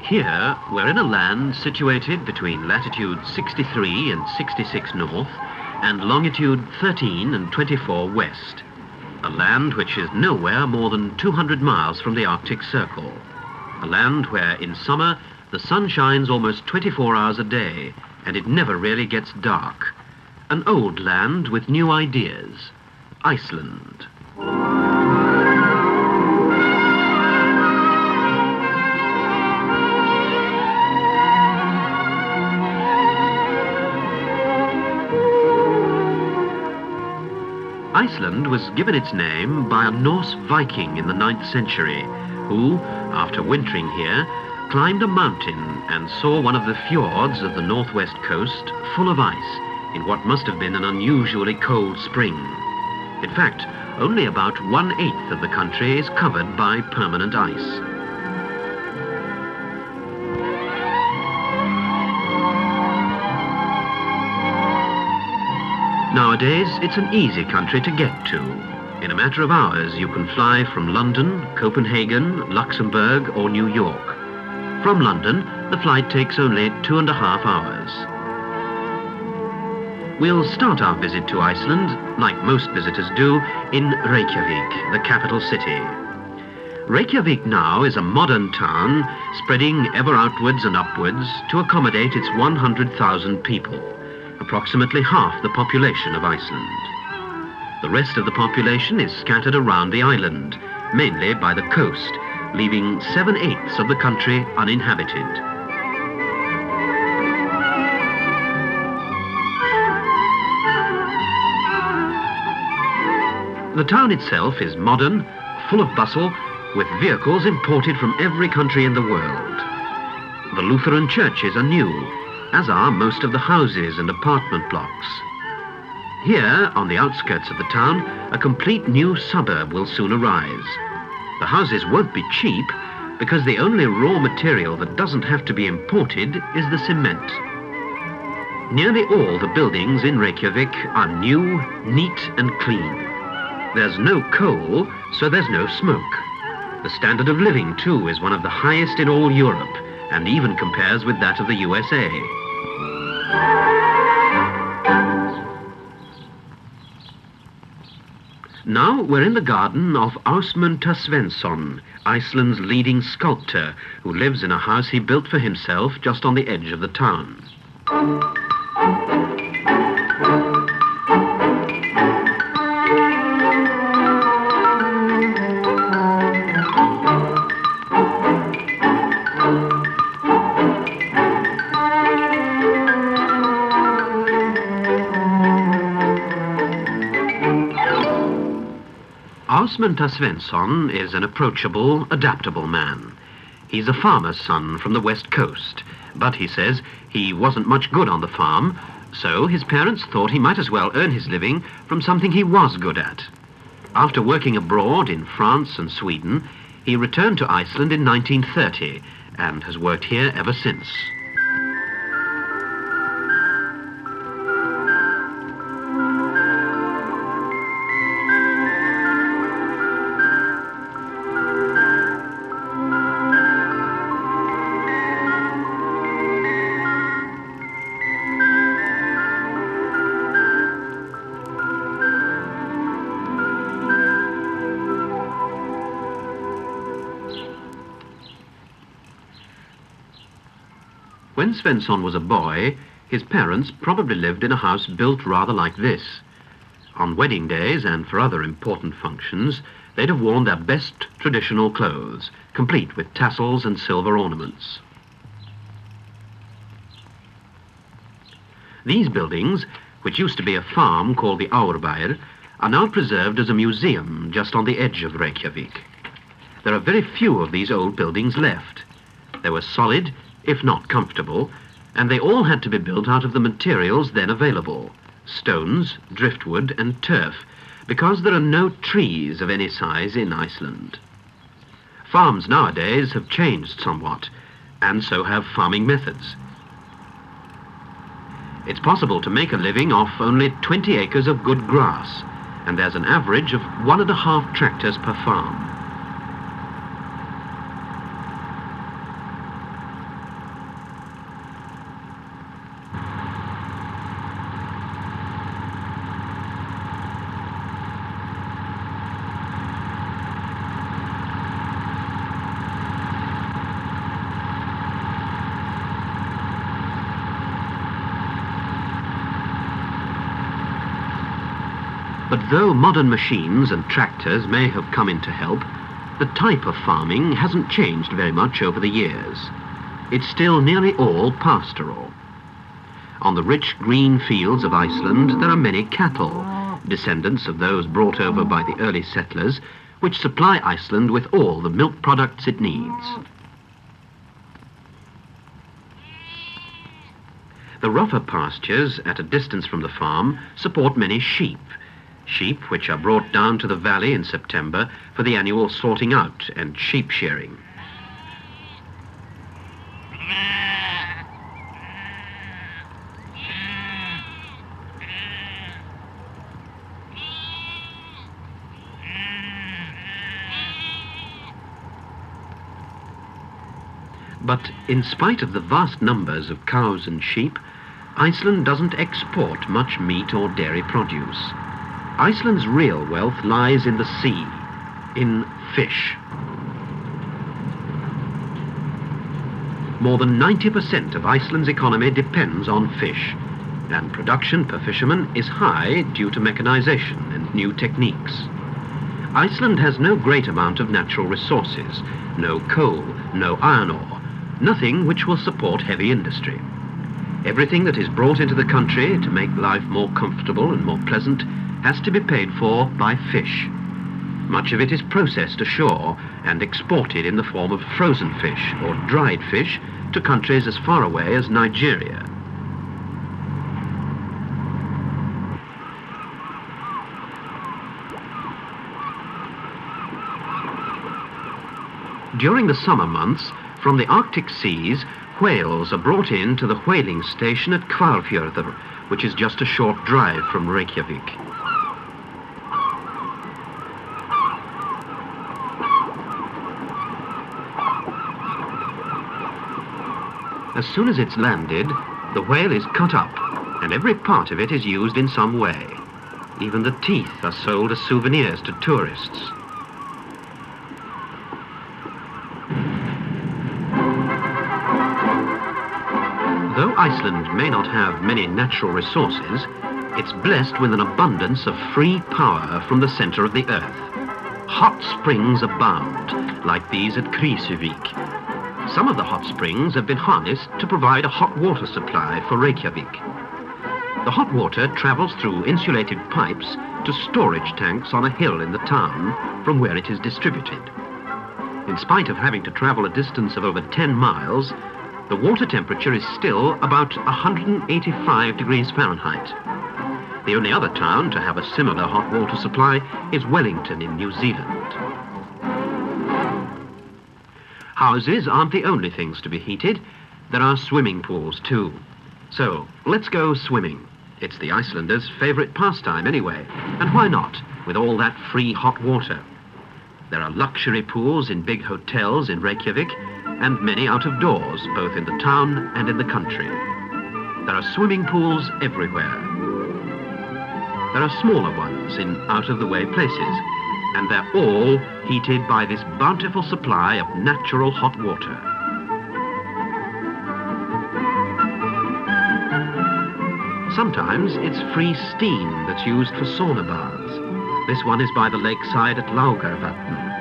Here, we're in a land situated between latitude 63 and 66 north and longitude 13 and 24 west. A land which is nowhere more than 200 miles from the Arctic Circle. A land where, in summer, the sun shines almost 24 hours a day and it never really gets dark. An old land with new ideas. Iceland. Iceland was given its name by a Norse Viking in the 9th century, who, after wintering here, climbed a mountain and saw one of the fjords of the northwest coast full of ice in what must have been an unusually cold spring. In fact, only about 1/8 of the country is covered by permanent ice. Nowadays, it's an easy country to get to. In a matter of hours, you can fly from London, Copenhagen, Luxembourg, or New York. From London, the flight takes only 2.5 hours. We'll start our visit to Iceland, like most visitors do, in Reykjavik, the capital city. Reykjavik now is a modern town spreading ever outwards and upwards to accommodate its 100,000 people, approximately half the population of Iceland. The rest of the population is scattered around the island, mainly by the coast, leaving 7/8 of the country uninhabited. The town itself is modern, full of bustle, with vehicles imported from every country in the world. The Lutheran churches are new, as are most of the houses and apartment blocks. Here, on the outskirts of the town, a complete new suburb will soon arise. The houses won't be cheap, because the only raw material that doesn't have to be imported is the cement. Nearly all the buildings in Reykjavik are new, neat and clean. There's no coal, so there's no smoke. The standard of living, too, is one of the highest in all Europe, and even compares with that of the USA. Now we're in the garden of Ásmundur Sveinsson, Iceland's leading sculptor, who lives in a house he built for himself just on the edge of the town. Ásmundur Sveinsson is an approachable, adaptable man. He's a farmer's son from the west coast, but he says he wasn't much good on the farm, so his parents thought he might as well earn his living from something he was good at. After working abroad in France and Sweden, he returned to Iceland in 1930 and has worked here ever since. When Svensson was a boy, his parents probably lived in a house built rather like this. On wedding days and for other important functions, they'd have worn their best traditional clothes, complete with tassels and silver ornaments. These buildings, which used to be a farm called the Árbær, are now preserved as a museum just on the edge of Reykjavik. There are very few of these old buildings left. They were solid, if not comfortable, and they all had to be built out of the materials then available, stones, driftwood and turf, because there are no trees of any size in Iceland. Farms nowadays have changed somewhat, and so have farming methods. It's possible to make a living off only 20 acres of good grass, and there's an average of 1.5 tractors per farm. But though modern machines and tractors may have come in to help, the type of farming hasn't changed very much over the years. It's still nearly all pastoral. On the rich green fields of Iceland there are many cattle, descendants of those brought over by the early settlers, which supply Iceland with all the milk products it needs. The rougher pastures at a distance from the farm support many sheep, which are brought down to the valley in September for the annual sorting out and sheep shearing. But in spite of the vast numbers of cows and sheep, Iceland doesn't export much meat or dairy produce. Iceland's real wealth lies in the sea, in fish. More than 90% of Iceland's economy depends on fish, and production per fisherman is high due to mechanization and new techniques. Iceland has no great amount of natural resources, no coal, no iron ore, nothing which will support heavy industry. Everything that is brought into the country to make life more comfortable and more pleasant has to be paid for by fish. Much of it is processed ashore and exported in the form of frozen fish or dried fish to countries as far away as Nigeria. During the summer months, from the Arctic seas, whales are brought in to the whaling station at Hvalfjörður, which is just a short drive from Reykjavik. As soon as it's landed, the whale is cut up, and every part of it is used in some way. Even the teeth are sold as souvenirs to tourists. Though Iceland may not have many natural resources, it's blessed with an abundance of free power from the center of the earth. Hot springs abound, like these at Krýsuvík. Some of the hot springs have been harnessed to provide a hot water supply for Reykjavik. The hot water travels through insulated pipes to storage tanks on a hill in the town, from where it is distributed. In spite of having to travel a distance of over 10 miles, the water temperature is still about 185 degrees Fahrenheit. The only other town to have a similar hot water supply is Wellington in New Zealand. Houses aren't the only things to be heated. There are swimming pools too. So let's go swimming. It's the Icelanders' favorite pastime anyway. And why not, with all that free hot water? There are luxury pools in big hotels in Reykjavik, and many out of doors, both in the town and in the country. There are swimming pools everywhere. There are smaller ones in out-of-the-way places, and they're all heated by this bountiful supply of natural hot water. Sometimes it's free steam that's used for sauna baths. This one is by the lakeside at Laugarvatn.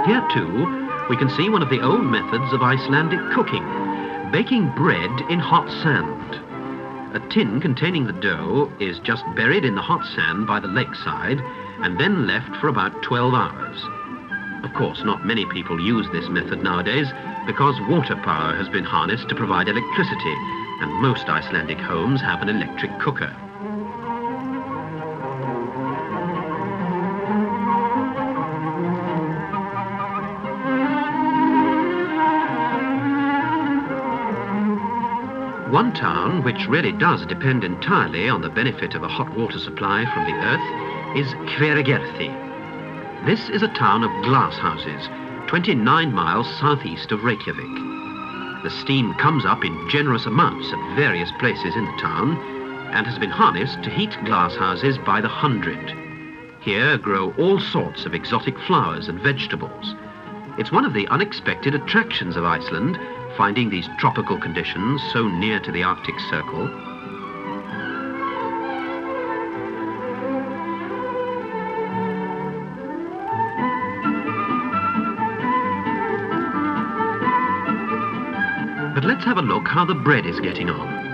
Here, too, we can see one of the old methods of Icelandic cooking, baking bread in hot sand. A tin containing the dough is just buried in the hot sand by the lakeside and then left for about 12 hours. Of course, not many people use this method nowadays because water power has been harnessed to provide electricity, and most Icelandic homes have an electric cooker. One town which really does depend entirely on the benefit of a hot water supply from the earth is Hveragerði. This is a town of glass houses, 29 miles southeast of Reykjavik. The steam comes up in generous amounts at various places in the town and has been harnessed to heat glass houses by the hundred. Here grow all sorts of exotic flowers and vegetables. It's one of the unexpected attractions of Iceland, finding these tropical conditions so near to the Arctic Circle. But let's have a look how the bread is getting on.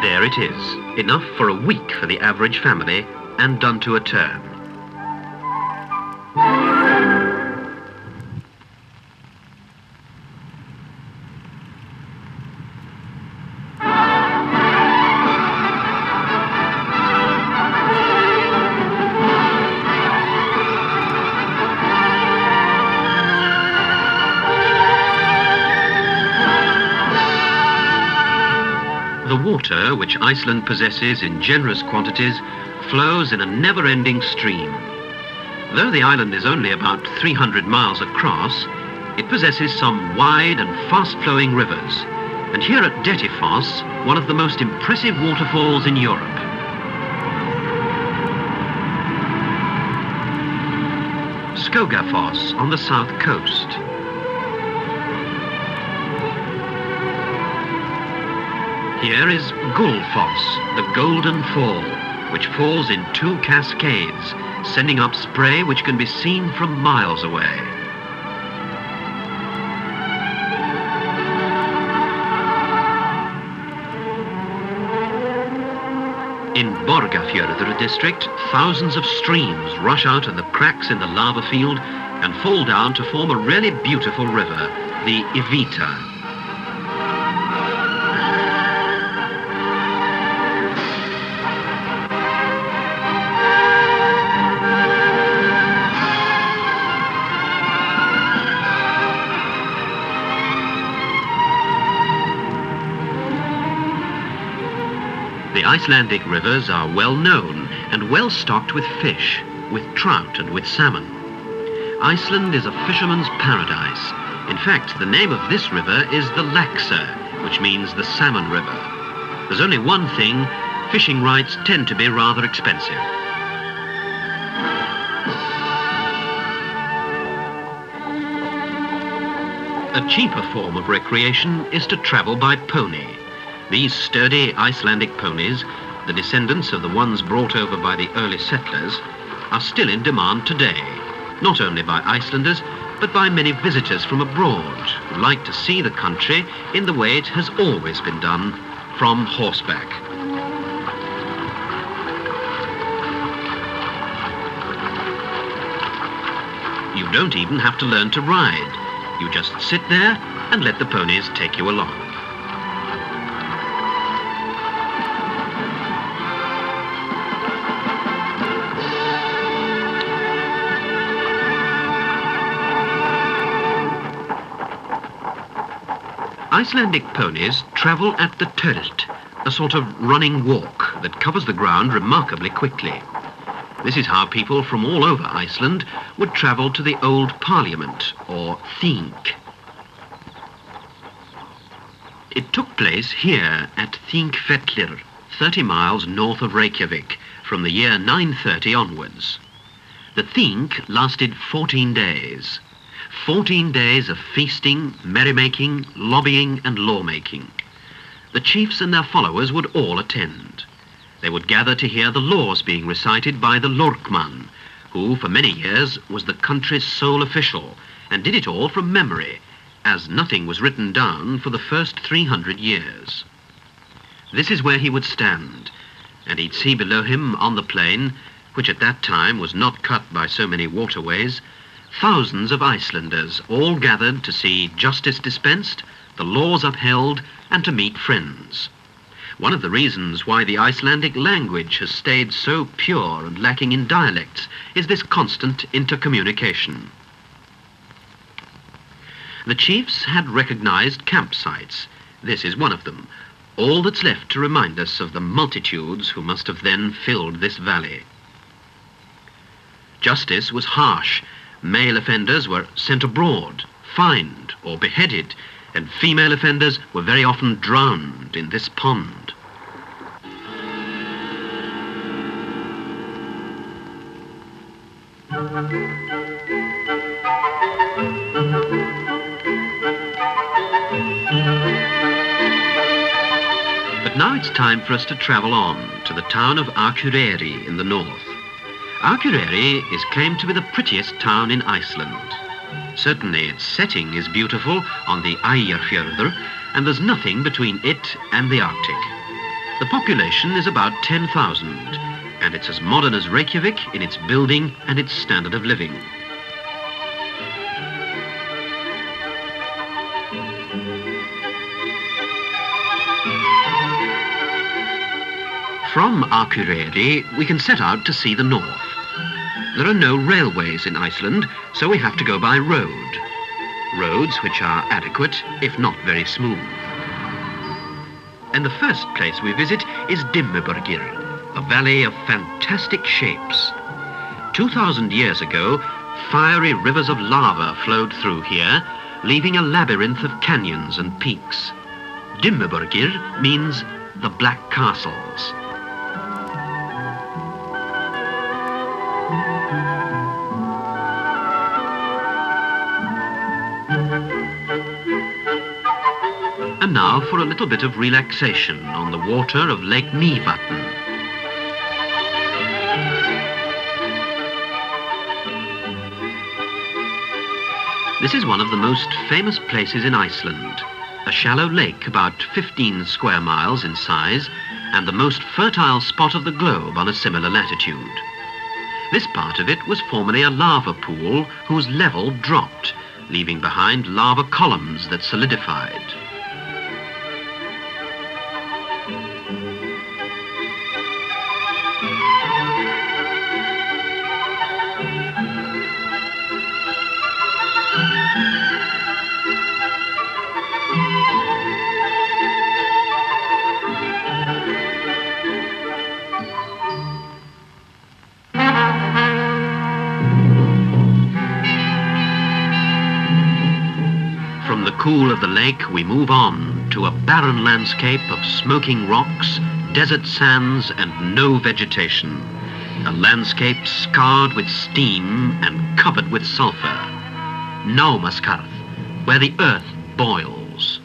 There it is, enough for a week for the average family, and done to a turn. The water, which Iceland possesses in generous quantities, flows in a never-ending stream. Though the island is only about 300 miles across, it possesses some wide and fast-flowing rivers, and here at Dettifoss, one of the most impressive waterfalls in Europe. Skogafoss on the south coast. Here is Gullfoss, the Golden Fall, which falls in 2 cascades, sending up spray which can be seen from miles away. In Borgafjörður district, thousands of streams rush out of the cracks in the lava field and fall down to form a really beautiful river, the Ivita. The Icelandic rivers are well known and well stocked with fish, with trout and with salmon. Iceland is a fisherman's paradise. In fact, the name of this river is the Laxer, which means the salmon river. There's only one thing, fishing rights tend to be rather expensive. A cheaper form of recreation is to travel by pony. These sturdy Icelandic ponies, the descendants of the ones brought over by the early settlers, are still in demand today, not only by Icelanders, but by many visitors from abroad who like to see the country in the way it has always been done, from horseback. You don't even have to learn to ride. You just sit there and let the ponies take you along. Icelandic ponies travel at the tölt, a sort of running walk that covers the ground remarkably quickly. This is how people from all over Iceland would travel to the old parliament, or þing. It took place here at Þingvellir, 30 miles north of Reykjavik, from the year 930 onwards. The þing lasted 14 days. 14 days of feasting, merrymaking, lobbying and lawmaking. The chiefs and their followers would all attend. They would gather to hear the laws being recited by the Lorkman, who for many years was the country's sole official and did it all from memory, as nothing was written down for the first 300 years. This is where he would stand, and he'd see below him on the plain, which at that time was not cut by so many waterways, thousands of Icelanders all gathered to see justice dispensed, the laws upheld, and to meet friends. One of the reasons why the Icelandic language has stayed so pure and lacking in dialects is this constant intercommunication. The chiefs had recognized campsites. This is one of them, all that's left to remind us of the multitudes who must have then filled this valley. Justice was harsh. Male offenders were sent abroad, fined or beheaded, and female offenders were very often drowned in this pond. But now it's time for us to travel on to the town of Akureyri in the north. Akureyri is claimed to be the prettiest town in Iceland. Certainly its setting is beautiful on the Eyjafjörður, and there's nothing between it and the Arctic. The population is about 10,000, and it's as modern as Reykjavik in its building and its standard of living. From Akureyri, we can set out to see the north. There are no railways in Iceland, so we have to go by road. Roads which are adequate, if not very smooth. And the first place we visit is Dimmuborgir, a valley of fantastic shapes. 2,000 years ago, fiery rivers of lava flowed through here, leaving a labyrinth of canyons and peaks. Dimmuborgir means the Black Castles. And now for a little bit of relaxation on the water of Lake Mývatn. This is one of the most famous places in Iceland, a shallow lake about 15 square miles in size and the most fertile spot of the globe on a similar latitude. This part of it was formerly a lava pool whose level dropped, leaving behind lava columns that solidified. From the cool of the lake, we move on to a barren landscape of smoking rocks, desert sands, and no vegetation. A landscape scarred with steam and covered with sulfur. Námaskarð, where the earth boils.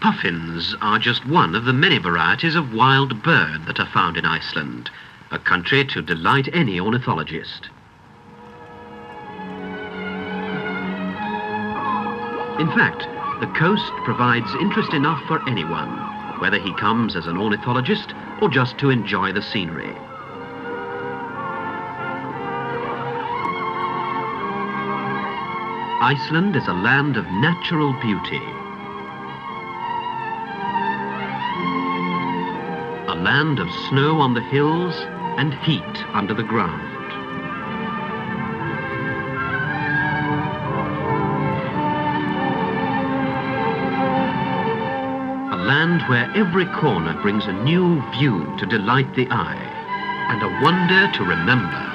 Puffins are just one of the many varieties of wild bird that are found in Iceland, a country to delight any ornithologist. In fact, the coast provides interest enough for anyone, whether he comes as an ornithologist or just to enjoy the scenery. Iceland is a land of natural beauty. A land of snow on the hills and heat under the ground. A land where every corner brings a new view to delight the eye and a wonder to remember.